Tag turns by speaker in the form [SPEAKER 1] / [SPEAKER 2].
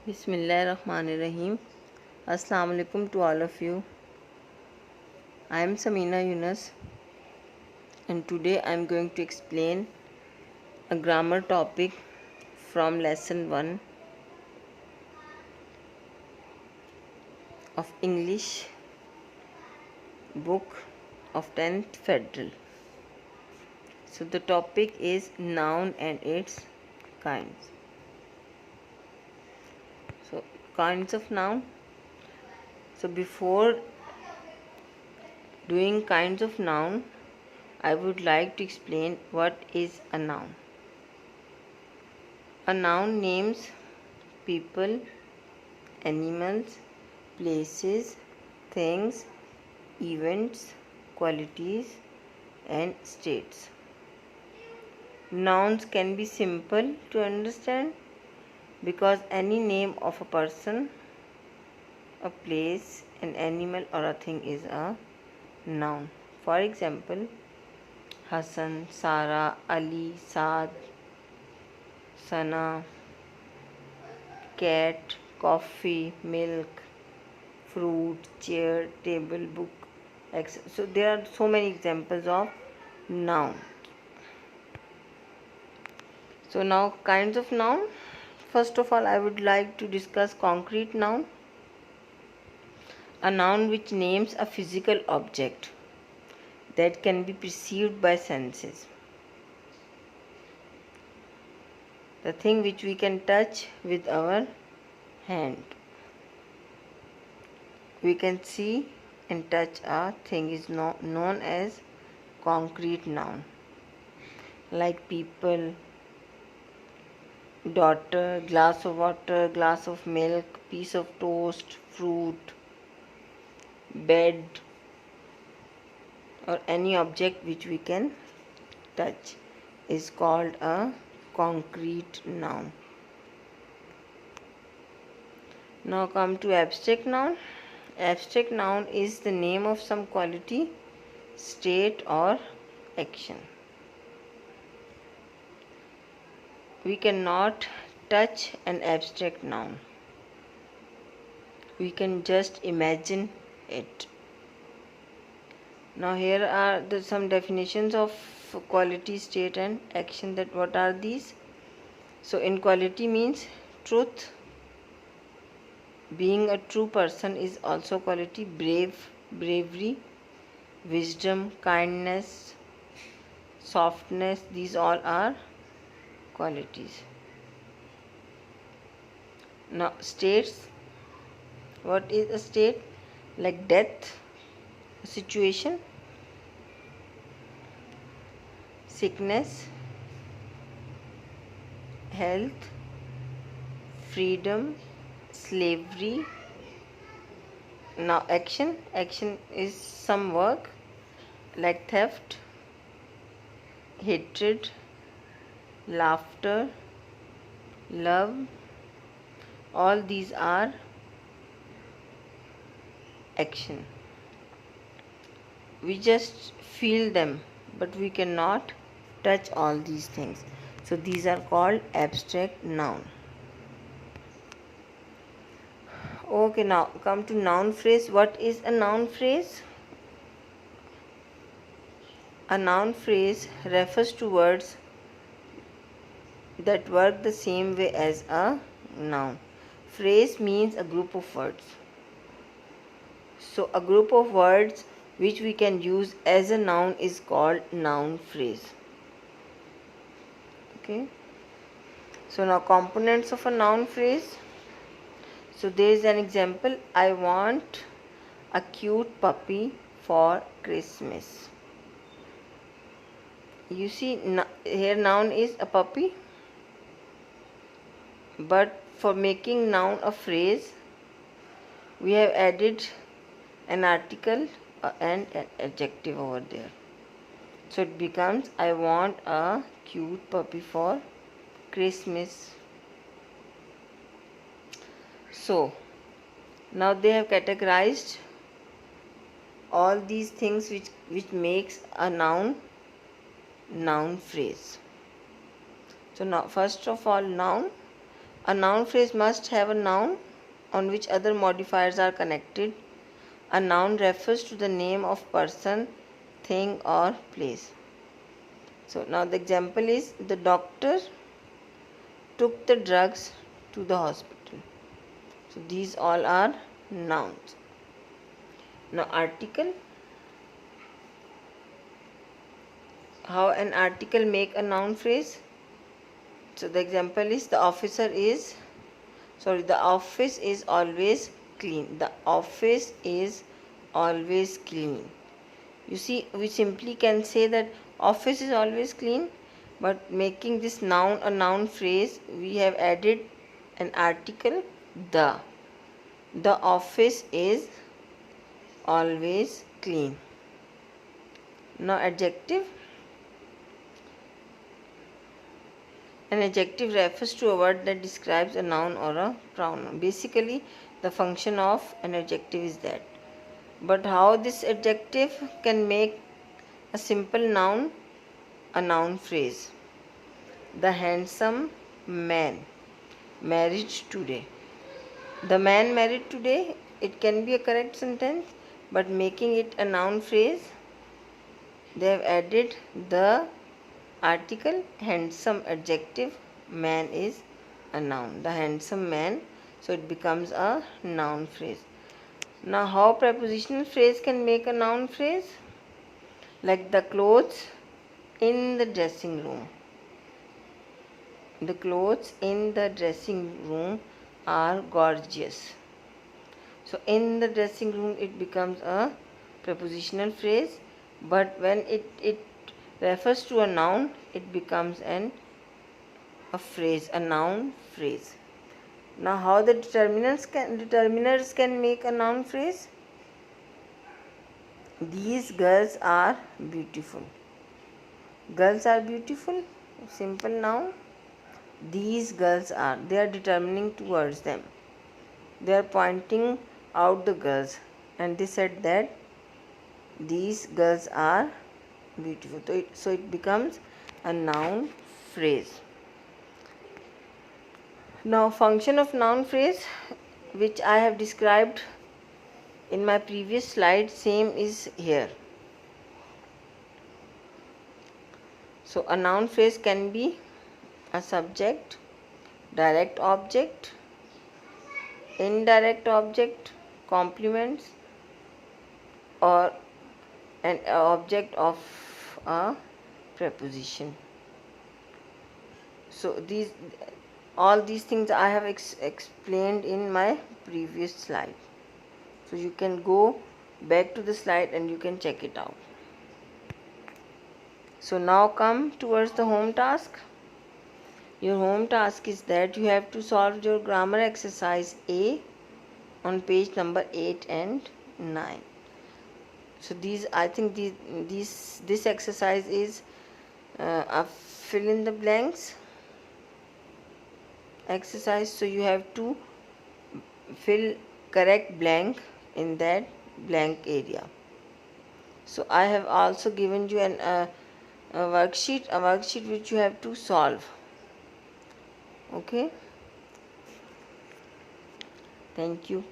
[SPEAKER 1] Bismillahirrahmanirrahim. Assalamu alaikum to all of you. I am Samina Yunus and today I am going to explain a grammar topic from lesson 1 of English book of 10th Federal. So the topic is noun and its kinds. So kinds of noun. So before doing kinds of noun, I would like to explain what is a noun. A noun names people, animals, places, things, events, qualities, and states. Nouns can be simple to understand because any name of a person, a place, an animal, or a thing is a noun. For example, Hassan, Sarah, Ali, Saad, Sana, cat, coffee, milk, fruit, chair, table, book, etc. So there are so many examples of noun. So now kinds of noun. First of all, I would like to discuss concrete noun. A noun which names a physical object that can be perceived by senses. The thing which we can touch with our hand. We can see and touch a thing is known as concrete noun. Like people, daughter, glass of water, glass of milk, piece of toast, fruit, bed, or any object which we can touch is called a concrete noun. Now come to abstract noun. Abstract noun is the name of some quality, state, or action. We cannot touch an abstract noun. We can just imagine it. Now here are some definitions of quality, state, and action. That what are these? So in quality means truth. Being a true person is also quality. Bravery, wisdom, kindness, softness, these all are qualities. Now states. What is a state? Like death, situation, sickness, health, freedom, slavery. Now action is some work like theft, hatred, laughter, love. All these are action. We just feel them, but we cannot touch all these things. So these are called abstract noun. Okay, now come to noun phrase. What is a noun phrase? A noun phrase refers to words that work the same way as a noun. Phrase means a group of words. So a group of words which we can use as a noun is called noun phrase. Okay. So now components of a noun phrase. So there is an example. I want a cute puppy for Christmas. You see here noun is a puppy. But for making noun a phrase, we have added an article and an adjective over there. So it becomes I want a cute puppy for Christmas. So now they have categorized all these things which makes a noun phrase. So now first of all noun. A noun phrase must have a noun on which other modifiers are connected. A noun refers to the name of person, thing or place. So now the example is the doctor took the drugs to the hospital. So these all are nouns. Now article. How an article make a noun phrase? So the example is the office is always clean. The office is always clean. You see, we simply can say that office is always clean, but making this noun a noun phrase, we have added an article, the. The office is always clean. Now adjective. An adjective refers to a word that describes a noun or a pronoun. Basically, the function of an adjective is that. But how this adjective can make a simple noun a noun phrase? The handsome man married today. The man married today, it can be a correct sentence, but making it a noun phrase, they have added the article handsome, adjective, man is a noun. The handsome man, so it becomes a noun phrase. Now how prepositional phrase can make a noun phrase? Like the clothes in the dressing room. The clothes in the dressing room are gorgeous. So in the dressing room it becomes a prepositional phrase, but when it refers to a noun, it becomes a phrase, a noun phrase. Now how the determiners can make a noun phrase? These girls are beautiful. Girls are beautiful, simple noun. These girls are, they are determining towards them. They are pointing out the girls, and they said that these girls are beautiful. So it becomes a noun phrase. Now function of noun phrase, which I have described in my previous slide, same is here. So a noun phrase can be a subject, direct object, indirect object, complements, or an object of a preposition. So all these things I have explained in my previous slide. So you can go back to the slide and you can check it out. So now come towards the home task. Your home task is that you have to solve your grammar exercise A on page number 8 and 9. So this exercise is a fill in the blanks exercise. So you have to fill correct blank in that blank area. So I have also given you a worksheet which you have to solve. Okay, thank you.